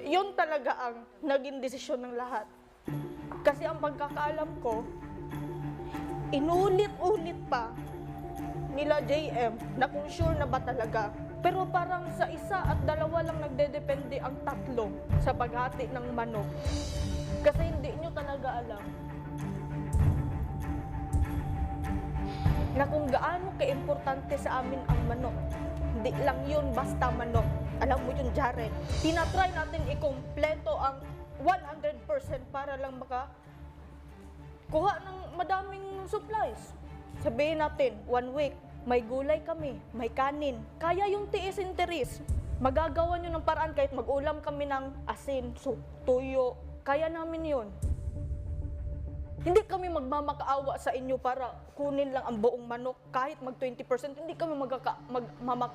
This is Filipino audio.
Yun talaga ang naging desisyon ng lahat. Kasi ang pagkakaalam ko, inulit-ulit pa nila JM na kung sure na ba talaga. Pero parang sa isa at dalawa lang nagdedepende ang tatlo sa paghati ng manok. Kasi hindi nyo talaga alam na kung gaano ka-importante sa amin ang manok. Hindi lang yun basta manok. Alam mo yun, Jared. Tinatry natin ikumpleto ang 100% para lang kuha ng madaming supplies. Sabihin natin, 1 week, may gulay kami, may kanin. Kaya yung tiisin tiris. Magagawa nyo ng paraan kahit mag-ulam kami ng asin, tuyo. Kaya namin yun. Hindi kami magmamakaawa sa inyo para kunin lang ang buong manok. Kahit mag 20%, hindi kami